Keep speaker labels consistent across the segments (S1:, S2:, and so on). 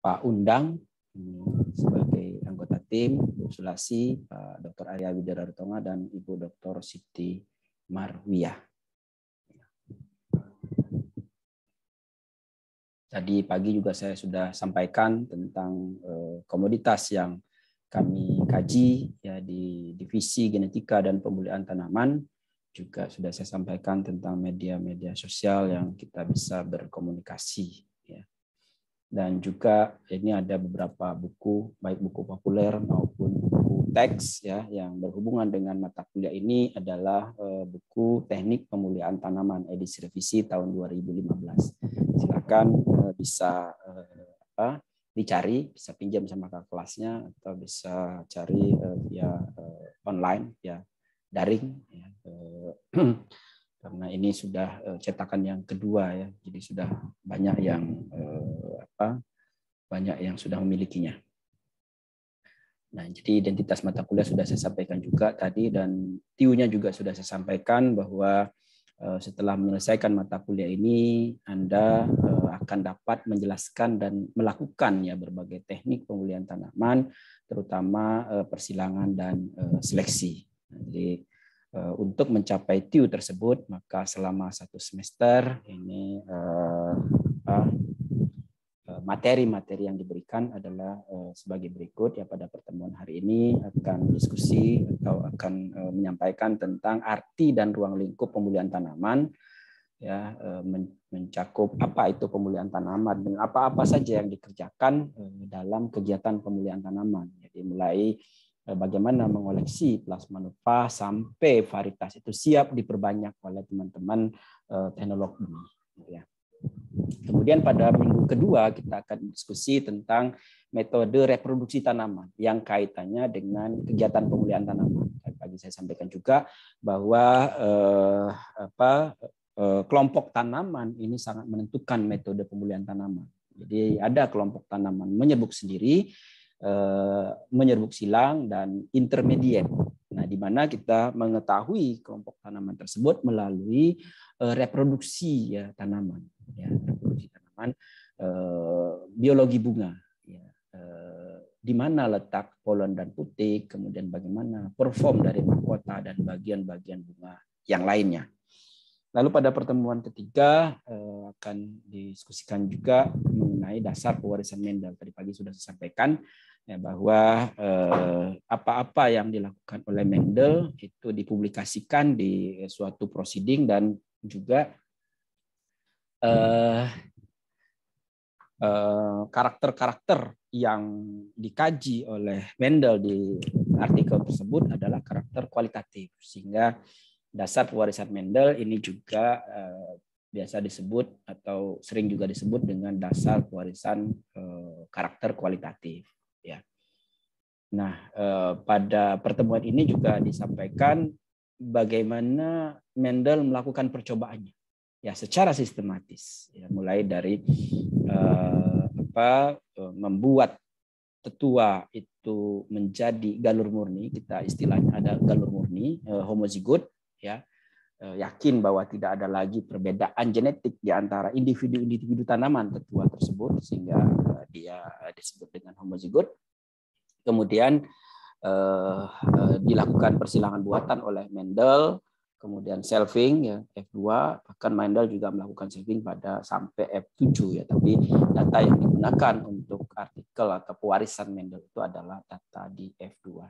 S1: Pak Undang sebagai anggota tim, Bu Sulasi, Pak Dr. Arya Widarartonga, dan Ibu Dr. Siti Marwiyah. Tadi pagi juga saya sudah sampaikan tentang komoditas yang kami kaji ya di divisi genetika dan pemulihan tanaman. Juga sudah saya sampaikan tentang media-media sosial yang kita bisa berkomunikasi. Ya. Dan juga ini ada beberapa buku, baik buku populer maupun buku teks ya, yang berhubungan dengan mata kuliah ini adalah buku Teknik Pemulihan Tanaman edisi revisi tahun 2015. Silakan bisa dicari, bisa pinjam sama kakak kelasnya atau bisa cari via online ya, daring ya. Karena ini sudah cetakan yang kedua ya, jadi sudah banyak yang sudah memilikinya. Nah, jadi identitas mata kuliah sudah saya sampaikan juga tadi, dan TIU-nya juga sudah saya sampaikan bahwa setelah menyelesaikan mata kuliah ini Anda akan dapat menjelaskan dan melakukan ya berbagai teknik pemulihan tanaman, terutama persilangan dan seleksi. Jadi untuk mencapai TIU tersebut, maka selama 1 semester ini materi-materi yang diberikan adalah sebagai berikut ya. Pada pertemuan hari ini akan diskusi atau akan menyampaikan tentang arti dan ruang lingkup pemulihan tanaman ya, mencakup apa itu pemulihan tanaman dan apa-apa saja yang dikerjakan dalam kegiatan pemulihan tanaman. Jadi mulai bagaimana mengoleksi plasma nutfah sampai varietas itu siap diperbanyak oleh teman-teman teknolog bumi ya. Kemudian pada minggu kedua kita akan diskusi tentang metode reproduksi tanaman yang kaitannya dengan kegiatan pemulihan tanaman. Tadi saya sampaikan juga bahwa kelompok tanaman ini sangat menentukan metode pemulihan tanaman. Jadi ada kelompok tanaman menyerbuk sendiri, menyerbuk silang, dan intermediate. Nah, di mana kita mengetahui kelompok tanaman tersebut melalui reproduksi ya tanaman, ya, reproduksi tanaman, biologi bunga, ya, di mana letak polen dan putik, kemudian bagaimana perform dari mahkota dan bagian-bagian bunga yang lainnya. Lalu pada pertemuan ketiga akan didiskusikan juga mengenai dasar pewarisan Mendel. Tadi pagi sudah saya sampaikan ya, bahwa apa-apa yang dilakukan oleh Mendel itu dipublikasikan di suatu proceeding, dan juga karakter-karakter yang dikaji oleh Mendel di artikel tersebut adalah karakter kualitatif, sehingga dasar pewarisan Mendel ini juga biasa disebut atau sering juga disebut dengan dasar pewarisan karakter kualitatif. Ya. Nah, pada pertemuan ini juga disampaikan bagaimana Mendel melakukan percobaannya, ya, secara sistematis, ya, mulai dari membuat tetua itu menjadi galur murni, kita istilahnya ada galur murni, homozigot, ya, yakin bahwa tidak ada lagi perbedaan genetik di antara individu-individu tanaman tetua tersebut, sehingga dia disebut dengan homozigot. Kemudian dilakukan persilangan buatan oleh Mendel, kemudian selfing ya F2, bahkan Mendel juga melakukan selfing pada sampai F7 ya, tapi data yang digunakan untuk artikel atau pewarisan Mendel itu adalah data di F2.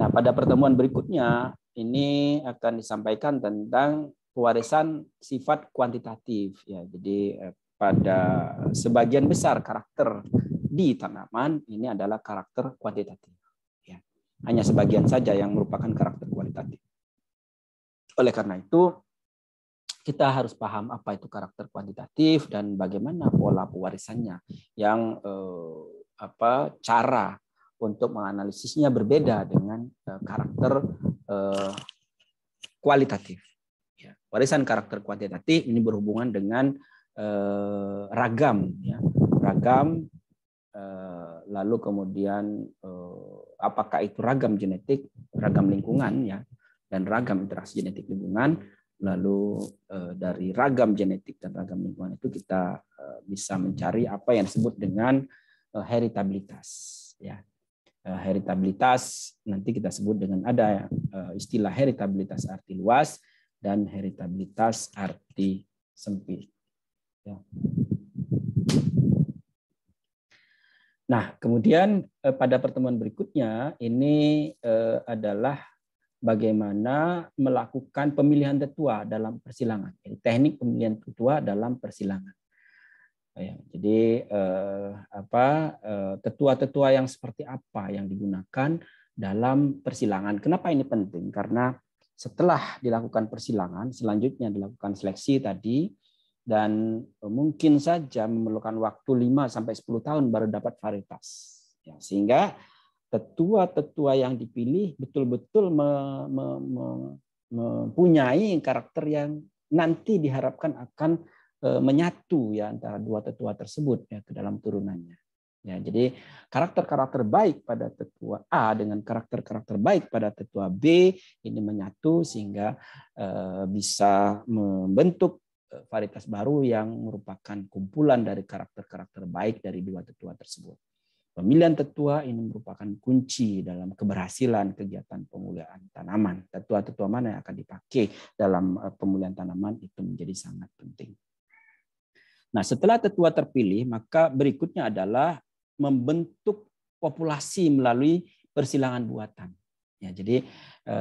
S1: Nah, pada pertemuan berikutnya ini akan disampaikan tentang pewarisan sifat kuantitatif ya. Jadi pada sebagian besar karakter di tanaman ini adalah karakter kuantitatif ya. Hanya sebagian saja yang merupakan karakter kualitatif. Oleh karena itu kita harus paham apa itu karakter kuantitatif dan bagaimana pola pewarisannya, yang cara untuk menganalisisnya berbeda dengan karakter kualitatif. Ya, warisan karakter kuantitatif ini berhubungan dengan ragam, ya, ragam, lalu kemudian apakah itu ragam genetik, ragam lingkungan, ya, dan ragam interaksi genetik lingkungan. Lalu dari ragam genetik dan ragam lingkungan itu kita bisa mencari apa yang disebut dengan heritabilitas. Ya, heritabilitas nanti kita sebut dengan ada istilah heritabilitas arti luas dan heritabilitas arti sempit. Ya. Nah, kemudian pada pertemuan berikutnya ini adalah bagaimana melakukan pemilihan tetua dalam persilangan. Teknik pemilihan tetua dalam persilangan. Ya, jadi tetua-tetua yang seperti apa yang digunakan dalam persilangan? Kenapa ini penting? Karena setelah dilakukan persilangan, selanjutnya dilakukan seleksi tadi, dan mungkin saja memerlukan waktu 5-10 tahun baru dapat varietas. Ya, sehingga tetua-tetua yang dipilih betul-betul mempunyai karakter yang nanti diharapkan akan menyatu ya antara dua tetua tersebut ya ke dalam turunannya. Ya, jadi karakter-karakter baik pada tetua A dengan karakter-karakter baik pada tetua B ini menyatu sehingga bisa membentuk varietas baru yang merupakan kumpulan dari karakter-karakter baik dari dua tetua tersebut. Pemilihan tetua ini merupakan kunci dalam keberhasilan kegiatan pemulihan tanaman. Tetua-tetua mana yang akan dipakai dalam pemulihan tanaman itu menjadi sangat penting. Nah, setelah tetua terpilih, maka berikutnya adalah membentuk populasi melalui persilangan buatan. Ya, jadi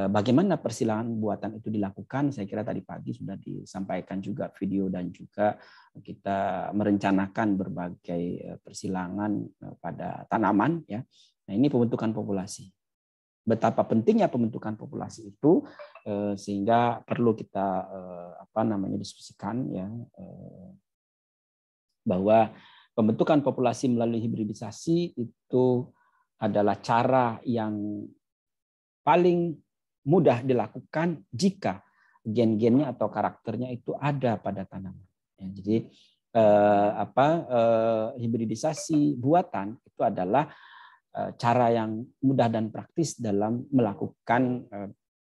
S1: bagaimana persilangan buatan itu dilakukan? Saya kira tadi pagi sudah disampaikan juga video dan juga kita merencanakan berbagai persilangan pada tanaman. Ya, nah ini pembentukan populasi. Betapa pentingnya pembentukan populasi itu sehingga perlu kita diskusikan ya bahwa pembentukan populasi melalui hibridisasi itu adalah cara yang paling mudah dilakukan jika gen-gennya atau karakternya itu ada pada tanaman. Ya, jadi hibridisasi buatan itu adalah cara yang mudah dan praktis dalam melakukan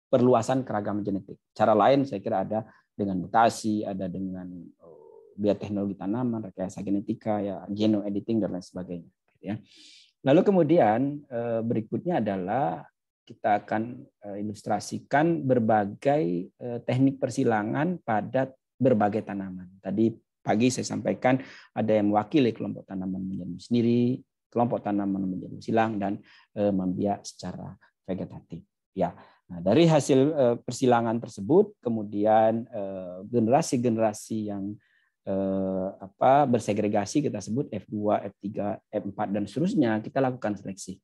S1: perluasan keragaman genetik. Cara lain saya kira ada dengan mutasi, ada dengan bioteknologi tanaman, rekayasa genetika, ya, genome editing dan lain sebagainya. Ya. Lalu kemudian berikutnya adalah kita akan ilustrasikan berbagai teknik persilangan pada berbagai tanaman. Tadi pagi saya sampaikan ada yang mewakili kelompok tanaman menjadi sendiri, kelompok tanaman menjadi silang, dan membiak secara vegetatif. Ya, nah, dari hasil persilangan tersebut, kemudian generasi-generasi yang bersegregasi kita sebut F2, F3, F4 dan seterusnya, kita lakukan seleksi.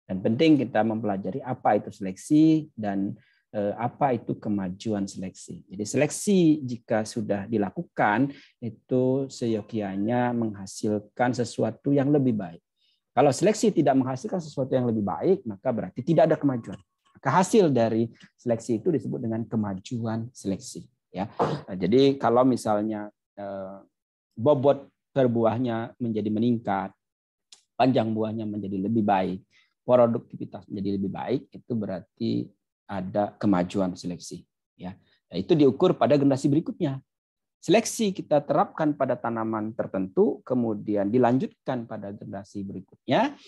S1: Dan penting kita mempelajari apa itu seleksi dan apa itu kemajuan seleksi. Jadi seleksi jika sudah dilakukan itu seyogianya menghasilkan sesuatu yang lebih baik. Kalau seleksi tidak menghasilkan sesuatu yang lebih baik, maka berarti tidak ada kemajuan. Maka hasil dari seleksi itu disebut dengan kemajuan seleksi. Ya, nah, jadi kalau misalnya bobot per buahnya menjadi meningkat, panjang buahnya menjadi lebih baik, produktivitas menjadi lebih baik, itu berarti ada kemajuan seleksi. Ya, nah, itu diukur pada generasi berikutnya. Seleksi kita terapkan pada tanaman tertentu, kemudian dilanjutkan pada generasi berikutnya.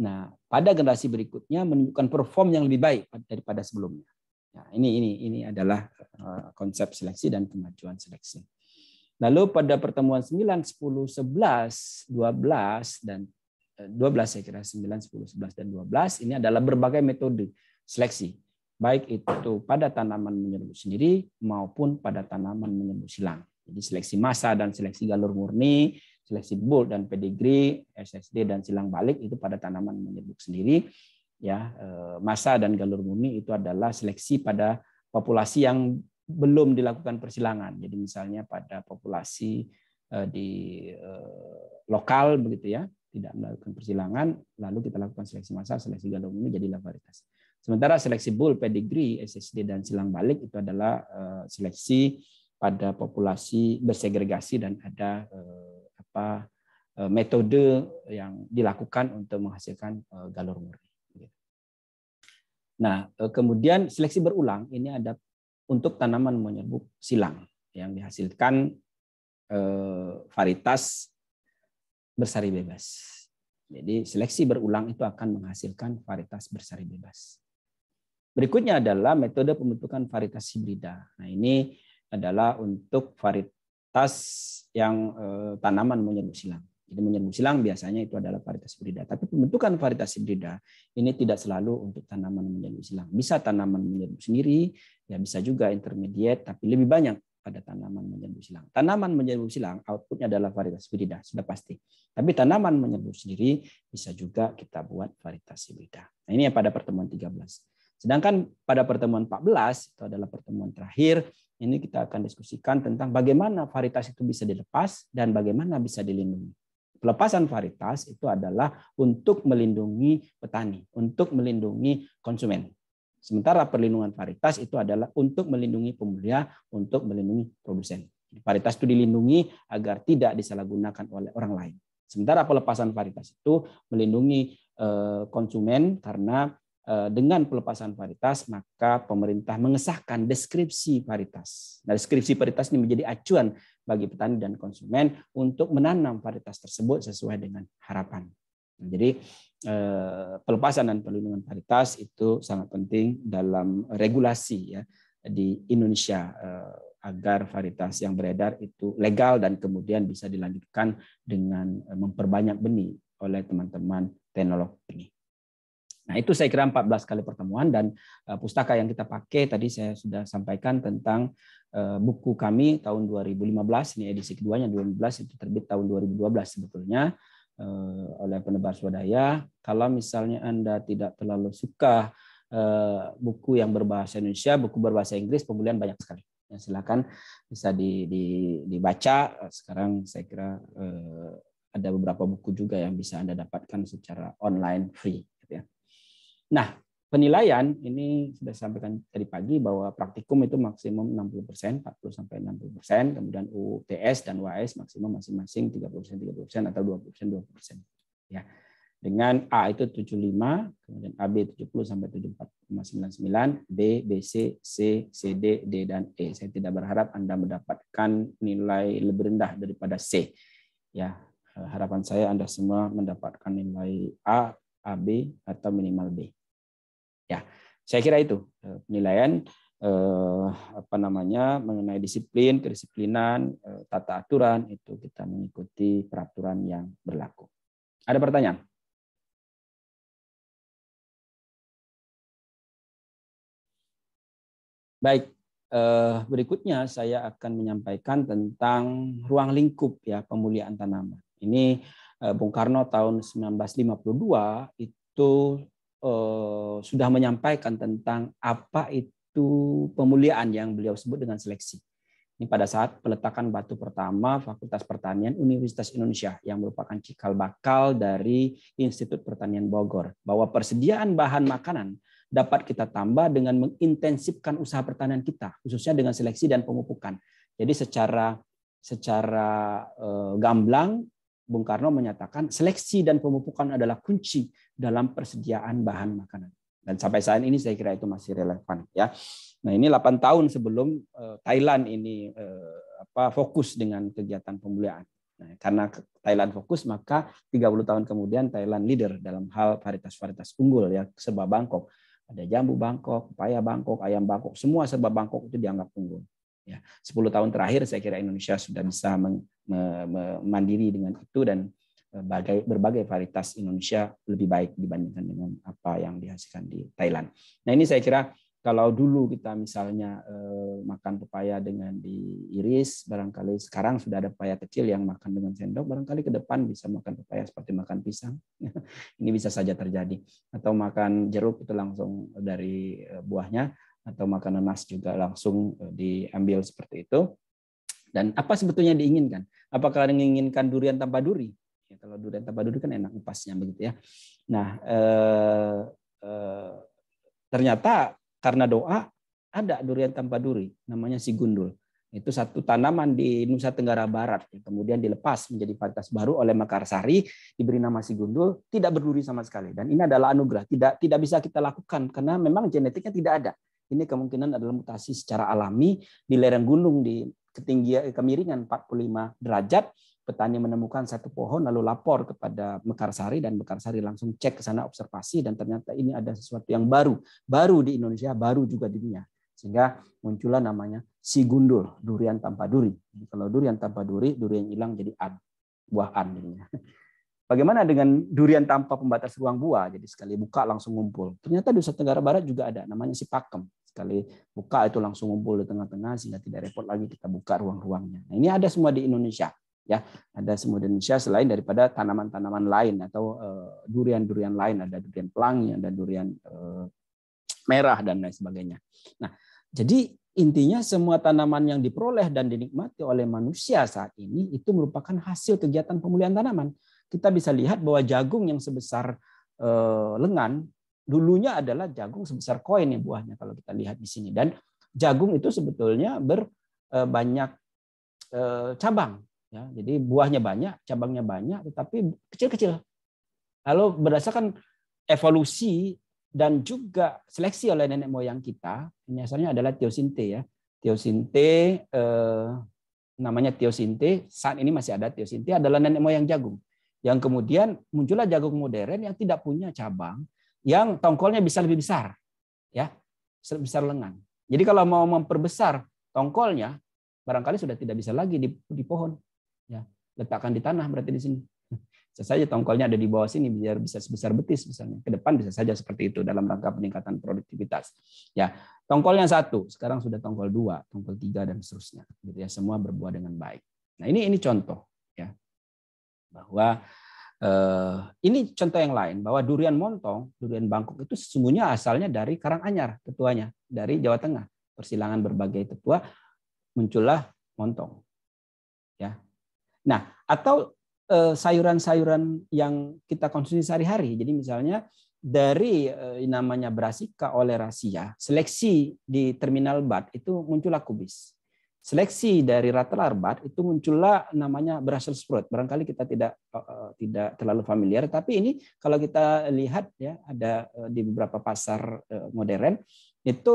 S1: Nah, pada generasi berikutnya menunjukkan perform yang lebih baik daripada sebelumnya. Nah, ini adalah konsep seleksi dan kemajuan seleksi. Lalu pada pertemuan 9, 10, 11, 12 dan 12 saya kira 9, 10, 11 dan 12 ini adalah berbagai metode seleksi. Baik itu pada tanaman menyerbu sendiri maupun pada tanaman menyerbu silang. Jadi seleksi massa dan seleksi galur murni, seleksi bull dan pedigree, SSD dan silang balik itu pada tanaman menyerbu sendiri. Ya, massa dan galur murni itu adalah seleksi pada populasi yang belum dilakukan persilangan. Jadi misalnya pada populasi di lokal begitu ya, tidak melakukan persilangan, lalu kita lakukan seleksi massal, seleksi galur murni jadilah varietas. Sementara seleksi bull, pedigree, SSD dan silang balik itu adalah seleksi pada populasi bersegregasi dan ada metode yang dilakukan untuk menghasilkan galur murni. Nah, kemudian seleksi berulang ini ada untuk tanaman menyerbuk silang yang dihasilkan varietas bersari bebas. Jadi seleksi berulang itu akan menghasilkan varietas bersari bebas. Berikutnya adalah metode pembentukan varietas hibrida. Nah, ini adalah untuk varietas yang tanaman menyerbu silang. Jadi menyerbu silang biasanya itu adalah varietas hibrida. Tapi pembentukan varietas hibrida ini tidak selalu untuk tanaman menyerbu silang. Bisa tanaman menyerbu sendiri, ya bisa juga intermediate, tapi lebih banyak pada tanaman menyerbu silang. Tanaman menyerbu silang outputnya adalah varietas hibrida, sudah pasti. Tapi tanaman menyerbu sendiri bisa juga kita buat varietas hibrida. Nah, ini pada pertemuan 13. Sedangkan pada pertemuan 14, itu adalah pertemuan terakhir, ini kita akan diskusikan tentang bagaimana varietas itu bisa dilepas dan bagaimana bisa dilindungi. Pelepasan varietas itu adalah untuk melindungi petani, untuk melindungi konsumen. Sementara perlindungan varietas itu adalah untuk melindungi pemulia, untuk melindungi produsen. Varietas itu dilindungi agar tidak disalahgunakan oleh orang lain. Sementara pelepasan varietas itu melindungi konsumen karena dengan pelepasan varietas maka pemerintah mengesahkan deskripsi varietas. Nah, deskripsi varietas ini menjadi acuan bagi petani dan konsumen untuk menanam varietas tersebut sesuai dengan harapan. Jadi pelepasan dan perlindungan varietas itu sangat penting dalam regulasi ya di Indonesia agar varietas yang beredar itu legal dan kemudian bisa dilanjutkan dengan memperbanyak benih oleh teman-teman teknolog benih. Nah, itu saya kira 14 kali pertemuan dan pustaka yang kita pakai tadi saya sudah sampaikan tentang buku kami tahun 2015, ini edisi keduanya 2015, itu terbit tahun 2012 sebetulnya oleh penebar swadaya. Kalau misalnya Anda tidak terlalu suka buku yang berbahasa Indonesia, buku berbahasa Inggris pemulihan banyak sekali. Ya, silakan bisa dibaca. Sekarang saya kira ada beberapa buku juga yang bisa Anda dapatkan secara online free. Gitu ya. Nah, penilaian ini sudah sampaikan tadi pagi bahwa praktikum itu maksimum 60%, 40-60%, kemudian UTS dan UAS maksimum masing-masing 30% atau 20% ya. Dengan A itu 75, kemudian AB 70-74,99, B, BC, C, CD, D dan E. Saya tidak berharap Anda mendapatkan nilai lebih rendah daripada C. Ya, harapan saya Anda semua mendapatkan nilai A, AB atau minimal B. Ya, saya kira itu penilaian mengenai disiplin, kedisiplinan, tata aturan itu kita mengikuti peraturan yang berlaku. Ada pertanyaan? Baik, berikutnya saya akan menyampaikan tentang ruang lingkup ya pemuliaan tanaman. Ini Bung Karno tahun 1952 itu sudah menyampaikan tentang apa itu pemuliaan yang beliau sebut dengan seleksi. Ini pada saat peletakan batu pertama Fakultas Pertanian Universitas Indonesia yang merupakan cikal bakal dari Institut Pertanian Bogor, bahwa persediaan bahan makanan dapat kita tambah dengan mengintensifkan usaha pertanian kita, khususnya dengan seleksi dan pemupukan. Jadi secara gamblang Bung Karno menyatakan seleksi dan pemupukan adalah kunci dalam persediaan bahan makanan. Dan sampai saat ini saya kira itu masih relevan ya. Nah, ini 8 tahun sebelum Thailand ini fokus dengan kegiatan pemuliaan. Nah, karena Thailand fokus maka 30 tahun kemudian Thailand leader dalam hal varietas-varietas unggul ya, serba Bangkok. Ada jambu Bangkok, pepaya Bangkok, ayam Bangkok, semua serba Bangkok itu dianggap unggul. Ya, 10 tahun terakhir saya kira Indonesia sudah bisa mandiri dengan itu dan berbagai varietas Indonesia lebih baik dibandingkan dengan apa yang dihasilkan di Thailand. Nah, ini saya kira kalau dulu kita misalnya makan pepaya dengan diiris, barangkali sekarang sudah ada pepaya kecil yang makan dengan sendok, barangkali ke depan bisa makan pepaya seperti makan pisang. Ini bisa saja terjadi. Atau makan jeruk itu langsung dari buahnya, atau makan nanas juga langsung diambil seperti itu. Dan apa sebetulnya diinginkan? Apakah menginginkan durian tanpa duri? Ya, kalau durian tanpa duri kan enak upasnya begitu ya. Nah, ternyata karena doa ada durian tanpa duri, namanya si gundul. Itu satu tanaman di Nusa Tenggara Barat, kemudian dilepas menjadi varietas baru oleh Mekarsari, diberi nama si gundul, tidak berduri sama sekali. Dan ini adalah anugerah, tidak bisa kita lakukan karena memang genetiknya tidak ada. Ini kemungkinan adalah mutasi secara alami di lereng gunung di ketinggian kemiringan 45 derajat petani menemukan satu pohon lalu lapor kepada Mekarsari dan Mekarsari langsung cek ke sana observasi dan ternyata ini ada sesuatu yang baru di Indonesia, baru juga di dunia. Sehingga muncullah namanya si gundul, durian tanpa duri. Jadi kalau durian tanpa duri, durian hilang jadi buah jadinya. Bagaimana dengan durian tanpa pembatas ruang buah? Jadi sekali buka langsung ngumpul. Ternyata di Nusa Tenggara Barat juga ada, namanya si pakem. Sekali buka itu langsung ngumpul di tengah-tengah sehingga tidak repot lagi kita buka ruang-ruangnya. Nah, ini ada semua di Indonesia, ya. Ada semua di Indonesia selain daripada tanaman-tanaman lain atau durian-durian lain, ada durian pelangi, ada durian merah dan lain sebagainya. Nah, jadi intinya semua tanaman yang diperoleh dan dinikmati oleh manusia saat ini itu merupakan hasil kegiatan pemulihan tanaman. Kita bisa lihat bahwa jagung yang sebesar lengan dulunya adalah jagung sebesar koin ya buahnya kalau kita lihat di sini, dan jagung itu sebetulnya banyak cabang ya. Jadi buahnya banyak, cabangnya banyak, tetapi kecil-kecil. Lalu berdasarkan evolusi dan juga seleksi oleh nenek moyang kita, ini asalnya adalah teosinte ya. Teosinte namanya teosinte, saat ini masih ada teosinte, adalah nenek moyang jagung. Yang kemudian muncullah jagung modern yang tidak punya cabang, yang tongkolnya bisa lebih besar, ya, sebesar lengan. Jadi kalau mau memperbesar tongkolnya, barangkali sudah tidak bisa lagi di pohon, ya, letakkan di tanah berarti di sini. Bisa saja tongkolnya ada di bawah sini biar bisa sebesar betis misalnya. Ke depan bisa saja seperti itu dalam rangka peningkatan produktivitas. Ya, tongkolnya 1, sekarang sudah tongkol 2, tongkol 3 dan seterusnya. Gitu ya, semua berbuah dengan baik. Nah ini contoh, ya, bahwa ini contoh yang lain bahwa durian montong, durian Bangkok itu sesungguhnya asalnya dari Karanganyar, tetuanya dari Jawa Tengah. Persilangan berbagai tetua muncullah montong. Ya. Nah, atau sayuran-sayuran yang kita konsumsi sehari-hari. Jadi misalnya dari namanya Brassica oleracea, seleksi di terminal BAT itu muncullah kubis. Seleksi dari Ratelarbat itu muncullah namanya Brussels sprout. Barangkali kita tidak terlalu familiar, tapi ini kalau kita lihat ya ada di beberapa pasar modern itu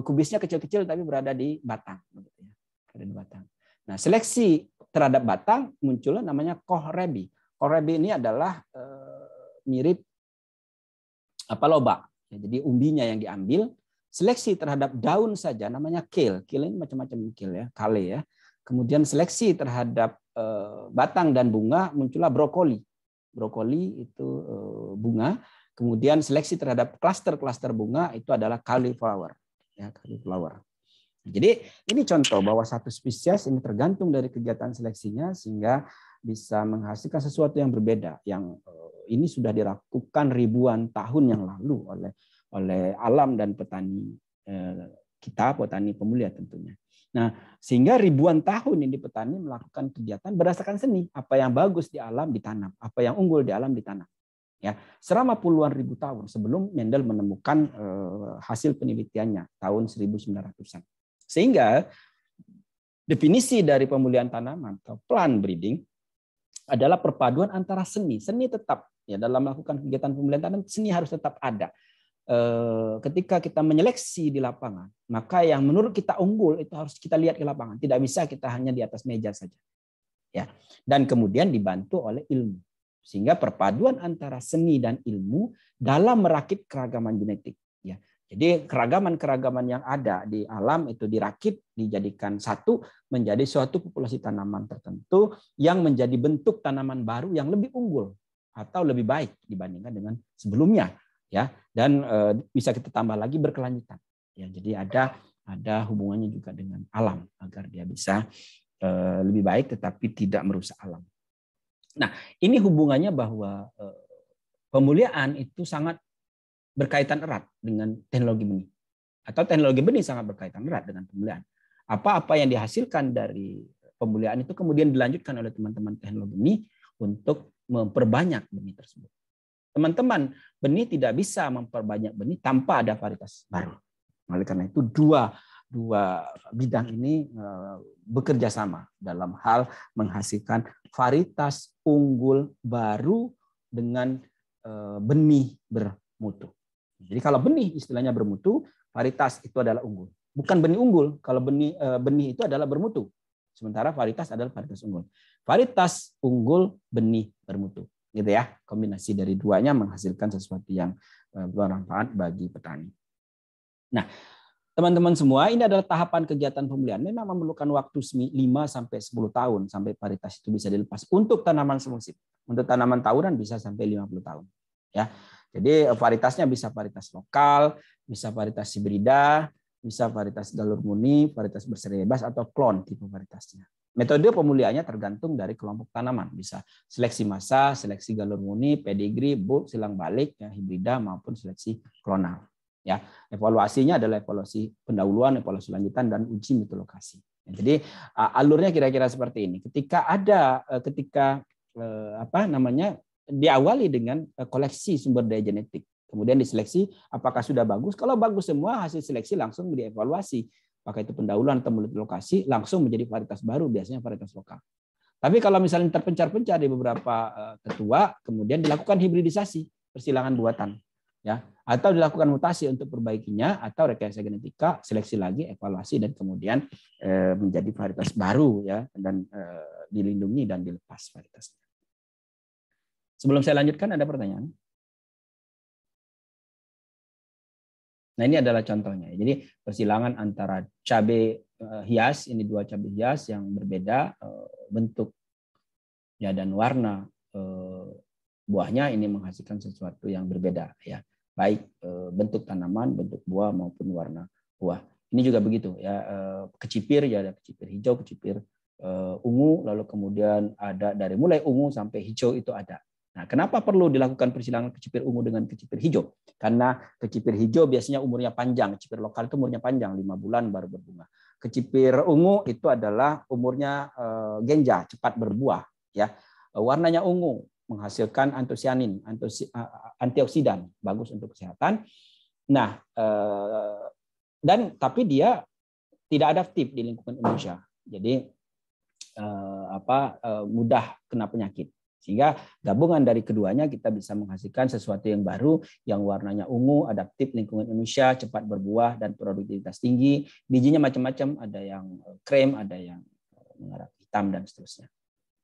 S1: kubisnya kecil-kecil tapi berada di batang. Ada di batang. Nah, seleksi terhadap batang muncullah namanya kohlrabi. Kohlrabi ini adalah mirip lobak. Jadi umbinya yang diambil. Seleksi terhadap daun saja namanya kale. Kale ini macam-macam kale ya, kale ya. Kemudian seleksi terhadap batang dan bunga muncullah brokoli. Brokoli itu bunga. Kemudian seleksi terhadap klaster-klaster bunga itu adalah cauliflower. Ya, cauliflower. Jadi ini contoh bahwa satu spesies ini tergantung dari kegiatan seleksinya sehingga bisa menghasilkan sesuatu yang berbeda. Yang ini sudah dilakukan ribuan tahun yang lalu oleh alam dan petani kita, petani pemulia tentunya. Nah, sehingga ribuan tahun ini petani melakukan kegiatan berdasarkan seni. Apa yang bagus di alam ditanam, apa yang unggul di alam ditanam. Ya, selama puluhan ribu tahun sebelum Mendel menemukan hasil penelitiannya tahun 1900-an. Sehingga definisi dari pemulihan tanaman atau plant breeding adalah perpaduan antara seni. Seni tetap ya dalam melakukan kegiatan pemulihan tanaman, seni harus tetap ada. Ketika kita menyeleksi di lapangan, maka yang menurut kita unggul itu harus kita lihat di lapangan. Tidak bisa kita hanya di atas meja saja. Ya. Dan kemudian dibantu oleh ilmu. Sehingga perpaduan antara seni dan ilmu dalam merakit keragaman genetik. Ya. Jadi keragaman-keragaman yang ada di alam itu dirakit, dijadikan satu menjadi suatu populasi tanaman tertentu yang menjadi bentuk tanaman baru yang lebih unggul atau lebih baik dibandingkan dengan sebelumnya. Ya, dan bisa kita tambah lagi berkelanjutan. Ya, jadi ada hubungannya juga dengan alam agar dia bisa lebih baik tetapi tidak merusak alam. Nah, ini hubungannya bahwa pemuliaan itu sangat berkaitan erat dengan teknologi benih. Atau teknologi benih sangat berkaitan erat dengan pemuliaan. Apa-apa yang dihasilkan dari pemuliaan itu kemudian dilanjutkan oleh teman-teman teknologi benih untuk memperbanyak benih tersebut. Teman-teman, benih tidak bisa memperbanyak benih tanpa ada varietas baru. Oleh karena itu dua bidang ini bekerja sama dalam hal menghasilkan varietas unggul baru dengan benih bermutu. Jadi kalau benih istilahnya bermutu, varietas itu adalah unggul. Bukan benih unggul, kalau benih itu adalah bermutu. Sementara varietas adalah varietas unggul. varietas unggul benih bermutu. Gitu ya. Kombinasi dari duanya menghasilkan sesuatu yang bermanfaat bagi petani. Nah, teman-teman semua, ini adalah tahapan kegiatan pemulihan. Memang memerlukan waktu 5 sampai 10 tahun sampai varietas itu bisa dilepas untuk tanaman semusim. Untuk tanaman tahunan bisa sampai 50 tahun. Ya. Jadi varietasnya bisa varietas lokal, bisa varietas hibrida, bisa varietas galur murni, varietas berseri bebas atau klon tipe varietasnya. Metode pemulihannya tergantung dari kelompok tanaman. Bisa seleksi massa, seleksi galur murni, pedigree, bulk, silang balik, ya, hibrida maupun seleksi klonal. Ya, evaluasinya adalah evaluasi pendahuluan, evaluasi lanjutan, dan uji mutu lokasi. Jadi alurnya kira-kira seperti ini. Ketika diawali dengan koleksi sumber daya genetik, kemudian diseleksi apakah sudah bagus. Kalau bagus semua, hasil seleksi langsung dievaluasi. Apakah itu pendahuluan atau multi lokasi, langsung menjadi varietas baru, biasanya varietas lokal. Tapi kalau misalnya terpencar-pencar di beberapa tetua, kemudian dilakukan hibridisasi, persilangan buatan. Ya, atau dilakukan mutasi untuk perbaikinya, atau rekayasa genetika, seleksi lagi, evaluasi, dan kemudian menjadi varietas baru, ya, dan dilindungi dan dilepas varietasnya. Sebelum saya lanjutkan, ada pertanyaan? Nah, ini adalah contohnya. Jadi persilangan antara cabai hias, ini 2 cabai hias yang berbeda bentuk ya dan warna buahnya, ini menghasilkan sesuatu yang berbeda, ya. Baik bentuk tanaman, bentuk buah maupun warna buah. Ini juga begitu, ya. Kecipir, ya, ada kecipir hijau, kecipir ungu, lalu kemudian ada dari mulai ungu sampai hijau itu ada. Nah, kenapa perlu dilakukan persilangan kecipir ungu dengan kecipir hijau? Karena kecipir hijau biasanya umurnya panjang, kecipir lokal itu umurnya panjang, 5 bulan baru berbunga. Kecipir ungu itu adalah umurnya genja, cepat berbuah, ya. Warnanya ungu, menghasilkan antosianin, antioksidan, bagus untuk kesehatan. Nah, tapi dia tidak adaptif di lingkungan Indonesia. Jadi mudah kena penyakit. Sehingga gabungan dari keduanya kita bisa menghasilkan sesuatu yang baru, yang warnanya ungu, adaptif lingkungan Indonesia, cepat berbuah dan produktivitas tinggi. Bijinya macam-macam, ada yang krem, ada yang mengarah hitam dan seterusnya.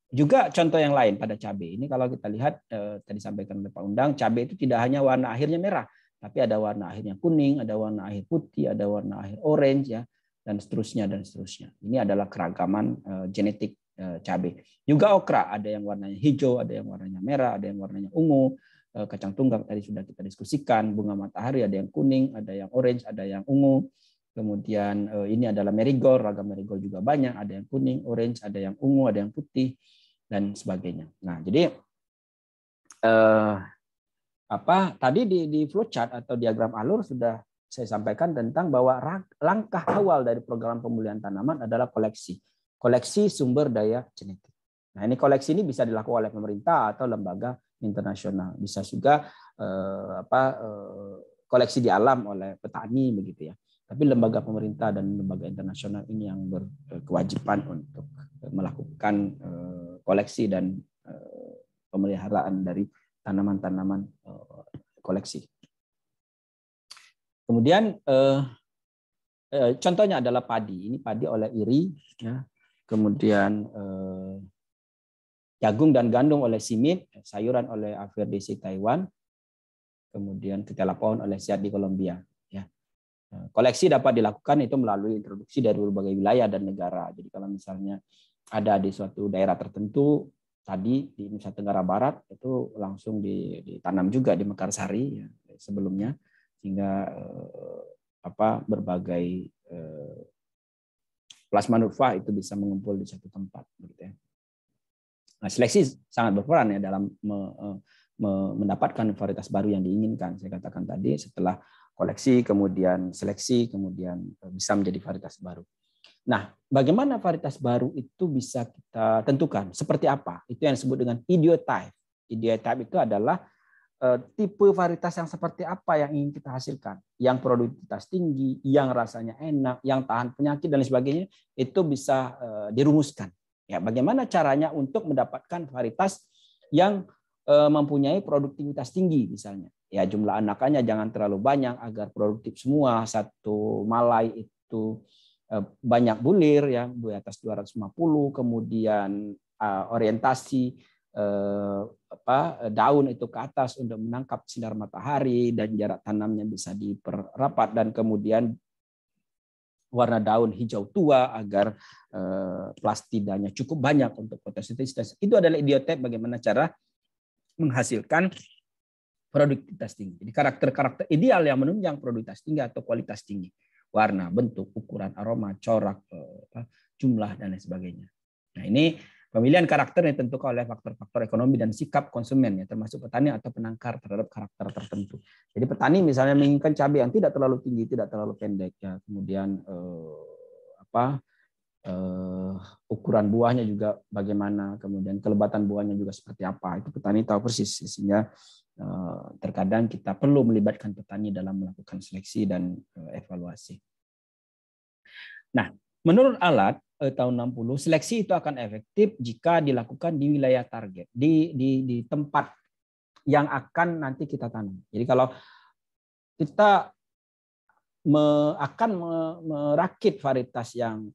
S1: Juga contoh yang lain pada cabai ini, kalau kita lihat tadi sampaikan oleh Pak Undang, cabai itu tidak hanya warna akhirnya merah, tapi ada warna akhirnya kuning, ada warna akhir putih, ada warna akhir orange, ya, dan seterusnya dan seterusnya. Ini adalah keragaman genetik cabai. Juga okra, ada yang warnanya hijau, ada yang warnanya merah, ada yang warnanya ungu. Kacang tunggang tadi sudah kita diskusikan, bunga matahari ada yang kuning, ada yang orange, ada yang ungu. Kemudian ini adalah marigold, ragam marigold juga banyak, ada yang kuning, orange, ada yang ungu, ada yang putih, dan sebagainya. Nah, jadi tadi di flowchart atau diagram alur sudah saya sampaikan tentang bahwa langkah awal dari program pemulihan tanaman adalah koleksi sumber daya genetik. Nah, ini koleksi ini bisa dilakukan oleh pemerintah atau lembaga internasional, bisa juga koleksi di alam oleh petani begitu, ya. Tapi lembaga pemerintah dan lembaga internasional ini yang berkewajiban untuk melakukan koleksi dan pemeliharaan dari tanaman-tanaman koleksi. Kemudian contohnya adalah padi. Ini padi oleh IRI, ya. Kemudian jagung dan gandum oleh Simit, sayuran oleh AVRDC Taiwan, kemudian ketela pohon oleh SEAT di Kolombia. Ya. Koleksi dapat dilakukan itu melalui introduksi dari berbagai wilayah dan negara. Jadi kalau misalnya ada di suatu daerah tertentu, tadi di Nusa Tenggara Barat itu langsung ditanam juga di Mekarsari, ya, sebelumnya, sehingga berbagai plasma nurfah itu bisa mengumpul di satu tempat, gitu, ya. Nah, seleksi sangat berperan, ya, dalam mendapatkan varietas baru yang diinginkan. Saya katakan tadi, setelah koleksi, kemudian seleksi, kemudian bisa menjadi varietas baru. Nah, bagaimana varietas baru itu bisa kita tentukan? Seperti apa? Itu yang disebut dengan idiotype. Idiotype itu adalah tipe varietas yang seperti apa yang ingin kita hasilkan, yang produktivitas tinggi, yang rasanya enak, yang tahan penyakit dan sebagainya, itu bisa dirumuskan. Ya, bagaimana caranya untuk mendapatkan varietas yang mempunyai produktivitas tinggi, misalnya. Ya, jumlah anakannya jangan terlalu banyak agar produktif semua. Satu malai itu banyak bulir, ya, di atas 250, kemudian orientasi daun itu ke atas untuk menangkap sinar matahari dan jarak tanamnya bisa diperrapat dan kemudian warna daun hijau tua agar plastidanya cukup banyak untuk fotosintesa. Itu adalah ideotip bagaimana cara menghasilkan produktivitas tinggi. Jadi karakter-karakter ideal yang menunjang produktivitas tinggi atau kualitas tinggi. Warna, bentuk, ukuran, aroma, corak, jumlah, dan lain sebagainya. Nah, ini pemilihan karakter yang ditentukan oleh faktor-faktor ekonomi dan sikap konsumen, ya, termasuk petani atau penangkar terhadap karakter tertentu. Jadi petani misalnya menginginkan cabai yang tidak terlalu tinggi, tidak terlalu pendek, ya. Kemudian ukuran buahnya juga bagaimana, kemudian kelebatan buahnya juga seperti apa. Itu petani tahu persis, sehingga terkadang kita perlu melibatkan petani dalam melakukan seleksi dan evaluasi. Nah, menurut Alat tahun 60, seleksi itu akan efektif jika dilakukan di wilayah target, di tempat yang akan nanti kita tanam. Jadi kalau kita akan merakit varietas yang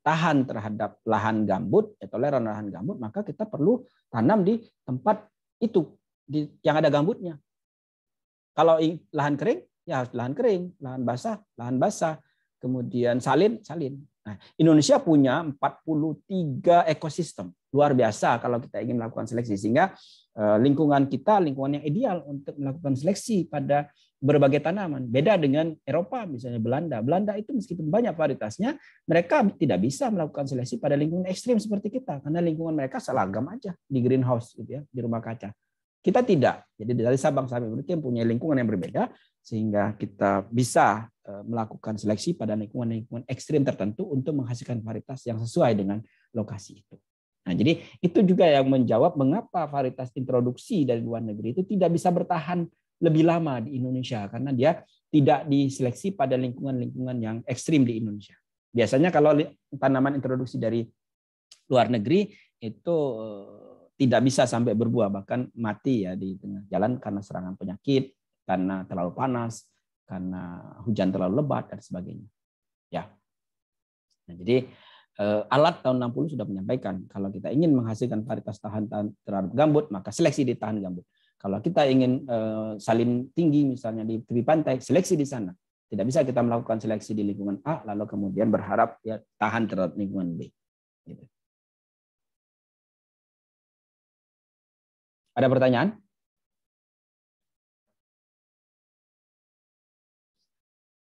S1: tahan terhadap lahan gambut, toleran lahan gambut, maka kita perlu tanam di tempat itu yang ada gambutnya. Kalau lahan kering, ya harus lahan kering, lahan basah, kemudian salin. Nah, Indonesia punya 43 ekosistem. Luar biasa kalau kita ingin melakukan seleksi, sehingga lingkungan kita lingkungan yang ideal untuk melakukan seleksi pada berbagai tanaman. Beda dengan Eropa, misalnya Belanda. Belanda itu meskipun banyak varietasnya, mereka tidak bisa melakukan seleksi pada lingkungan ekstrim seperti kita, karena lingkungan mereka seragam aja di greenhouse, gitu ya, di rumah kaca. Kita tidak. Jadi dari Sabang sampai Merauke punya lingkungan yang berbeda, sehingga kita bisa melakukan seleksi pada lingkungan ekstrim tertentu untuk menghasilkan varietas yang sesuai dengan lokasi itu. Nah, jadi itu juga yang menjawab mengapa varietas introduksi dari luar negeri itu tidak bisa bertahan lebih lama di Indonesia, karena dia tidak diseleksi pada lingkungan-lingkungan yang ekstrim di Indonesia. Biasanya kalau tanaman introduksi dari luar negeri itu tidak bisa sampai berbuah, bahkan mati ya di tengah jalan karena serangan penyakit, karena terlalu panas, karena hujan terlalu lebat dan sebagainya. Ya. Nah, jadi Alat tahun 60 sudah menyampaikan kalau kita ingin menghasilkan varietas tahan terhadap gambut, maka seleksi di tahan gambut. Kalau kita ingin salin tinggi misalnya di tepi pantai, seleksi di sana. Tidak bisa kita melakukan seleksi di lingkungan A lalu kemudian berharap ya tahan terhadap lingkungan B. Gitu. Ada pertanyaan?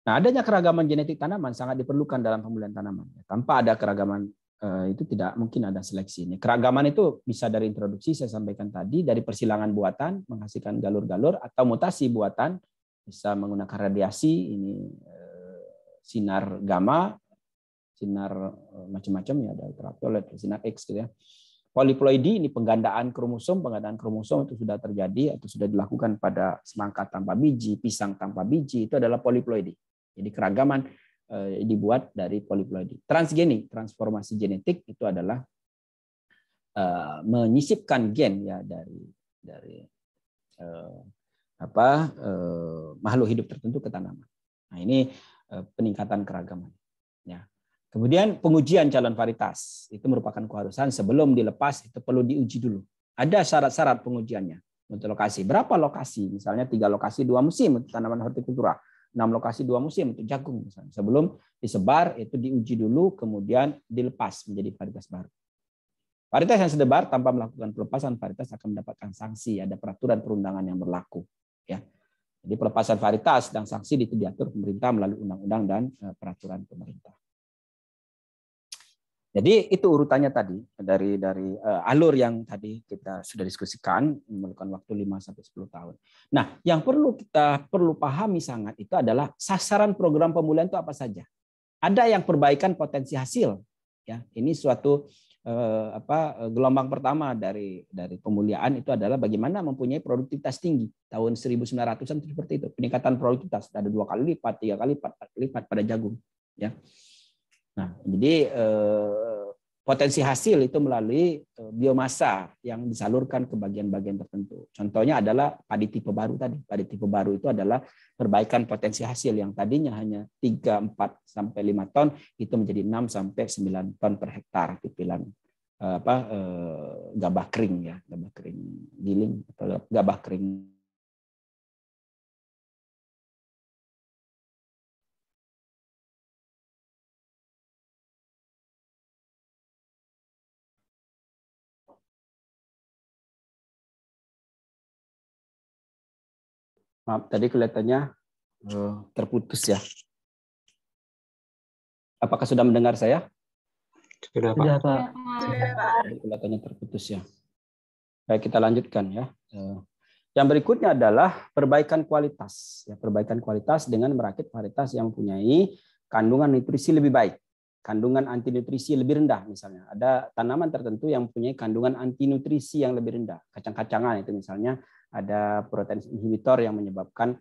S1: Nah, adanya keragaman genetik tanaman sangat diperlukan dalam pemilihan tanaman. Tanpa ada keragaman itu tidak mungkin ada seleksi. Ini keragaman itu bisa dari introduksi, saya sampaikan tadi, dari persilangan buatan menghasilkan galur-galur, atau mutasi buatan bisa menggunakan radiasi, ini sinar gamma, sinar macam-macam ya, ada ultraviolet, sinar X gitu ya. Poliploidi ini penggandaan kromosom itu sudah terjadi atau sudah dilakukan pada semangka tanpa biji, pisang tanpa biji, itu adalah poliploidi. Jadi keragaman dibuat dari poliploidi. Transgenik, transformasi genetik itu adalah menyisipkan gen ya dari makhluk hidup tertentu ke tanaman. Nah, ini peningkatan keragaman. Ya. Kemudian pengujian calon varietas itu merupakan keharusan sebelum dilepas, itu perlu diuji dulu. Ada syarat-syarat pengujiannya untuk lokasi. Berapa lokasi? Misalnya 3 lokasi 2 musim untuk tanaman hortikultura, 6 lokasi 2 musim untuk jagung misalnya. Sebelum disebar itu diuji dulu, kemudian dilepas menjadi varietas baru. Varietas yang sedebar tanpa melakukan pelepasan varietas akan mendapatkan sanksi. Ada peraturan perundangan yang berlaku. Ya. Jadi pelepasan varietas dan sanksi itu diatur pemerintah melalui undang-undang dan peraturan pemerintah. Jadi itu urutannya tadi dari alur yang tadi kita sudah diskusikan, memerlukan waktu 5-10 tahun. Nah, yang kita perlu pahami sangat itu adalah sasaran program pemulihan itu apa saja. Ada yang perbaikan potensi hasil, ya. Ini suatu gelombang pertama dari pemulihan itu adalah bagaimana mempunyai produktivitas tinggi. Tahun 1900-an itu seperti itu, peningkatan produktivitas ada 2 kali lipat, 3 kali lipat pada jagung, ya. Nah, jadi potensi hasil itu melalui biomasa yang disalurkan ke bagian-bagian tertentu. Contohnya adalah padi tipe baru tadi. Padi tipe baru itu adalah perbaikan potensi hasil yang tadinya hanya 3, 4 sampai 5 ton itu menjadi 6 sampai 9 ton per hektar pipilan gabah kering ya, gabah kering giling atau gabah kering. Maaf, tadi kelihatannya terputus ya. Apakah sudah mendengar saya?
S2: Sudah, Pak.
S1: Kelihatannya terputus ya. Baik, kita lanjutkan ya. Yang berikutnya adalah perbaikan kualitas. Ya, perbaikan kualitas dengan merakit varietas yang mempunyai kandungan nutrisi lebih baik. Kandungan anti nutrisi lebih rendah misalnya. Ada tanaman tertentu yang mempunyai kandungan anti nutrisi yang lebih rendah. Kacang-kacangan itu misalnya ada protein inhibitor yang menyebabkan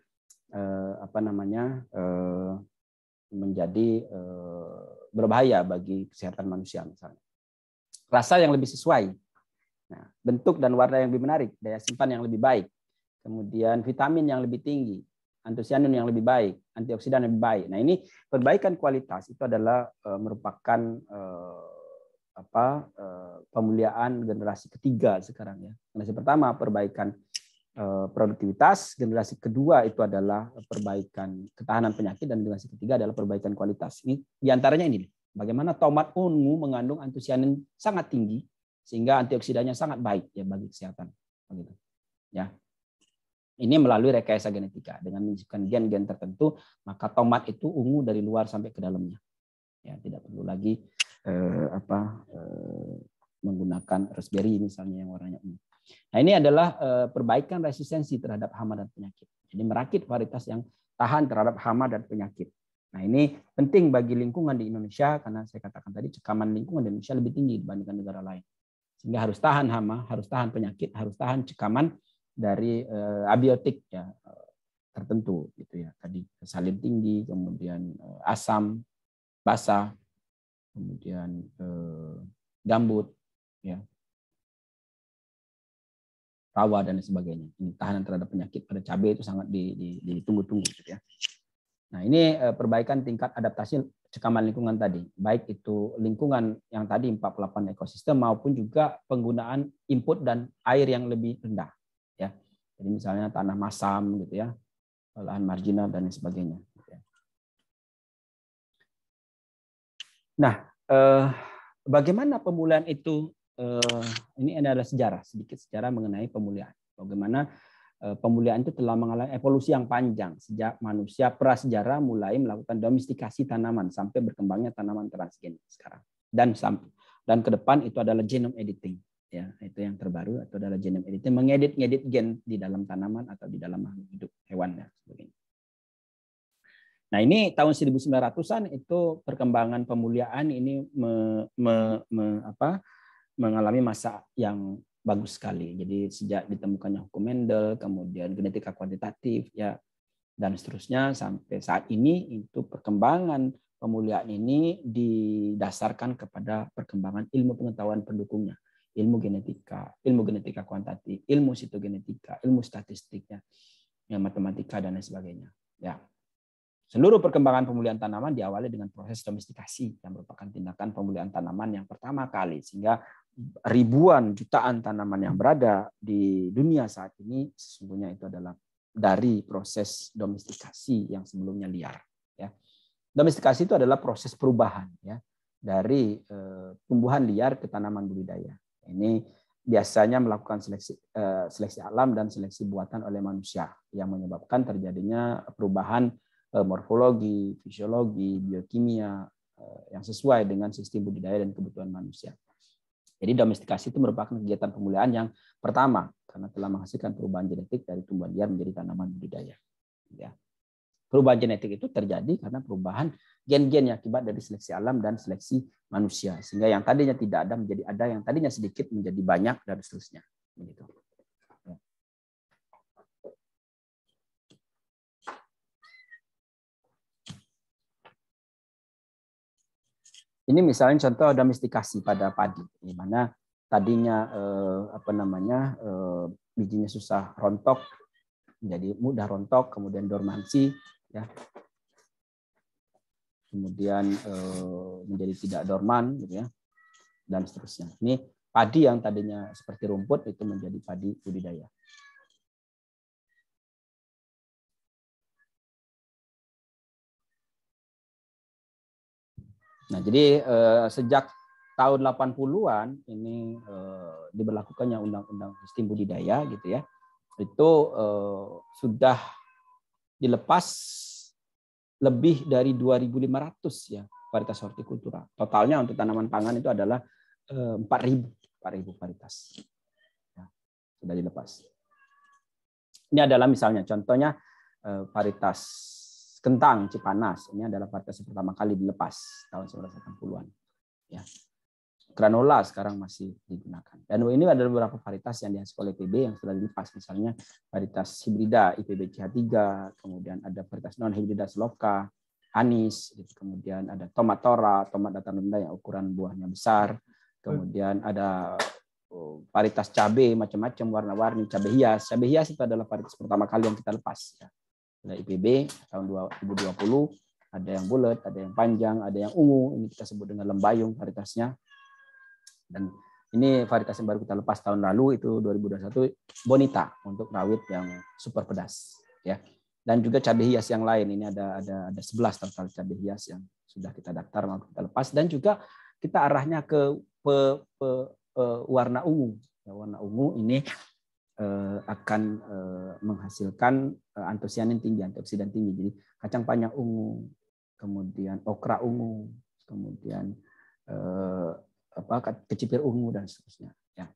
S1: menjadi berbahaya bagi kesehatan manusia misalnya. Rasa yang lebih sesuai. Nah, bentuk dan warna yang lebih menarik, daya simpan yang lebih baik. Kemudian vitamin yang lebih tinggi, antosianin yang lebih baik, antioksidan yang lebih baik. Nah, ini perbaikan kualitas itu adalah merupakan pemuliaan generasi ketiga sekarang ya. Generasi pertama perbaikan produktivitas, generasi kedua itu adalah perbaikan ketahanan penyakit, dan generasi ketiga adalah perbaikan kualitas. Ini diantaranya ini, bagaimana tomat ungu mengandung antosianin sangat tinggi sehingga antioksidannya sangat baik ya bagi kesehatan. Begitu. Ya. Ini melalui rekayasa genetika dengan menyisipkan gen-gen tertentu, maka tomat itu ungu dari luar sampai ke dalamnya. Ya, tidak perlu lagi menggunakan raspberry misalnya yang warnanya ungu. Nah, ini adalah perbaikan resistensi terhadap hama dan penyakit. Jadi merakit varietas yang tahan terhadap hama dan penyakit. Nah, ini penting bagi lingkungan di Indonesia karena saya katakan tadi cekaman lingkungan di Indonesia lebih tinggi dibandingkan negara lain. Sehingga harus tahan hama, harus tahan penyakit, harus tahan cekaman dari abiotik ya tertentu gitu ya. Tadi salin tinggi, kemudian asam, basa, kemudian gambut ya. Rawa dan sebagainya. Ini tahanan terhadap penyakit pada cabai itu sangat ditunggu-tunggu gitu ya. Nah, ini perbaikan tingkat adaptasi cekaman lingkungan tadi, baik itu lingkungan yang tadi 48 ekosistem maupun juga penggunaan input dan air yang lebih rendah ya. Jadi misalnya tanah masam gitu ya, lahan marginal dan sebagainya. Nah, bagaimana pemulihan itu? Ini adalah sejarah, sedikit sejarah mengenai pemulihan. Bagaimana pemulihan itu telah mengalami evolusi yang panjang sejak manusia prasejarah mulai melakukan domestikasi tanaman sampai berkembangnya tanaman transgen sekarang. Dan ke depan itu adalah genome editing. Ya, itu yang terbaru itu adalah genome editing, mengedit gen di dalam tanaman atau di dalam makhluk hidup, hewan dan sebagainya. Nah, ini tahun 1900-an itu perkembangan pemulihan ini mengalami masa yang bagus sekali. Jadi sejak ditemukannya hukum Mendel, kemudian genetika kuantitatif ya dan seterusnya sampai saat ini itu perkembangan pemulihan ini didasarkan kepada perkembangan ilmu pengetahuan pendukungnya, ilmu genetika kuantitatif, ilmu sitogenetika, ilmu statistiknya, ya, matematika dan lain sebagainya. Ya. Seluruh perkembangan pemulihan tanaman diawali dengan proses domestikasi yang merupakan tindakan pemulihan tanaman yang pertama kali, sehingga ribuan jutaan tanaman yang berada di dunia saat ini sesungguhnya itu adalah dari proses domestikasi yang sebelumnya liar. Ya. Domestikasi itu adalah proses perubahan ya dari tumbuhan liar ke tanaman budidaya. Ini biasanya melakukan seleksi alam dan seleksi buatan oleh manusia yang menyebabkan terjadinya perubahan morfologi, fisiologi, biokimia yang sesuai dengan sistem budidaya dan kebutuhan manusia. Jadi domestikasi itu merupakan kegiatan pemulihan yang pertama karena telah menghasilkan perubahan genetik dari tumbuhan liar menjadi tanaman budidaya. Ya. Perubahan genetik itu terjadi karena perubahan gen-gen yang akibat dari seleksi alam dan seleksi manusia, sehingga yang tadinya tidak ada menjadi ada, yang tadinya sedikit menjadi banyak dan seterusnya. Begitu. Ini misalnya contoh domestikasi pada padi, di mana tadinya bijinya susah rontok menjadi mudah rontok, kemudian dormansi, ya, kemudian menjadi tidak dorman, gitu ya. dan seterusnya. Ini padi yang tadinya seperti rumput itu menjadi padi budidaya. Nah, jadi sejak tahun 80-an ini diberlakukannya Undang-Undang Sistem Budidaya gitu ya. Itu sudah dilepas lebih dari 2.500 ya varietas hortikultura. Totalnya untuk tanaman pangan itu adalah 4.000 varietas. Ya, sudah dilepas. Ini adalah misalnya contohnya varietas kentang Cipanas. Ini adalah varietas yang pertama kali dilepas tahun 1980-an. Ya. Granola sekarang masih digunakan. Dan ini ada beberapa varietas yang dihasilkan oleh PB yang sudah dilepas. Misalnya varietas hibrida IPB CH3, kemudian ada varietas non hibrida Slovka, anis, kemudian ada tomat tora, tomat dataran rendah yang ukuran buahnya besar, kemudian ada varietas cabai macam-macam warna-warni, cabai hias. Cabai hias itu adalah varietas pertama kali yang kita lepas. Ya. Ada IPB tahun 2020, ada yang bulat, ada yang panjang, ada yang ungu. Ini kita sebut dengan lembayung varietasnya. Dan ini varietas yang baru kita lepas tahun lalu itu 2021 Bonita untuk rawit yang super pedas. Ya. Dan juga cabai hias yang lain. Ini ada 11 total cabai hias yang sudah kita daftar mau kita lepas. Dan juga kita arahnya ke warna ungu. Ya, warna ungu ini akan menghasilkan antosianin tinggi, antioksidan tinggi. Jadi kacang panjang ungu, kemudian okra ungu, kemudian kecipir ungu dan seterusnya. Ya.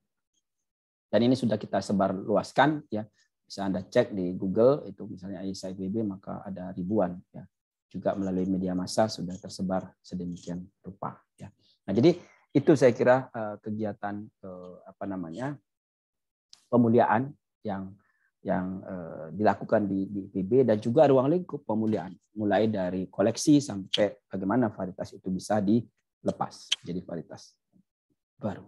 S1: Dan ini sudah kita sebar luaskan. Ya. Bisa Anda cek di Google itu misalnya AISA IPB maka ada ribuan. Ya. Juga melalui media massa sudah tersebar sedemikian rupa. Ya. Nah jadi itu saya kira kegiatan pemuliaan yang dilakukan di IPB dan juga ruang lingkup pemuliaan mulai dari koleksi sampai bagaimana varietas itu bisa dilepas jadi varietas baru.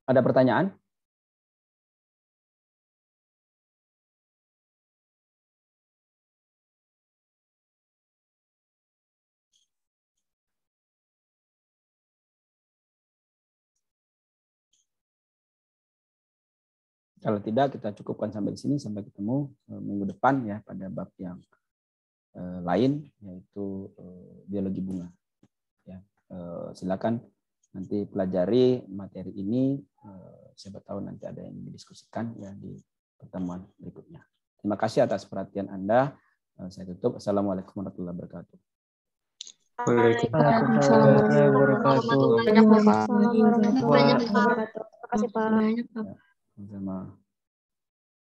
S1: Ada pertanyaan? Kalau tidak, kita cukupkan sampai di sini. Sampai ketemu minggu depan ya pada bab yang lain, yaitu biologi bunga. Ya, silakan nanti pelajari materi ini. Siapa tahu nanti ada yang didiskusikan ya di pertemuan berikutnya. Terima kasih atas perhatian Anda. Saya tutup. Assalamualaikum warahmatullahi wabarakatuh.
S2: Waalaikumsalam warahmatullahi wabarakatuh.
S3: Banyak Pak.
S2: Terima kasih Pak.
S1: Sama.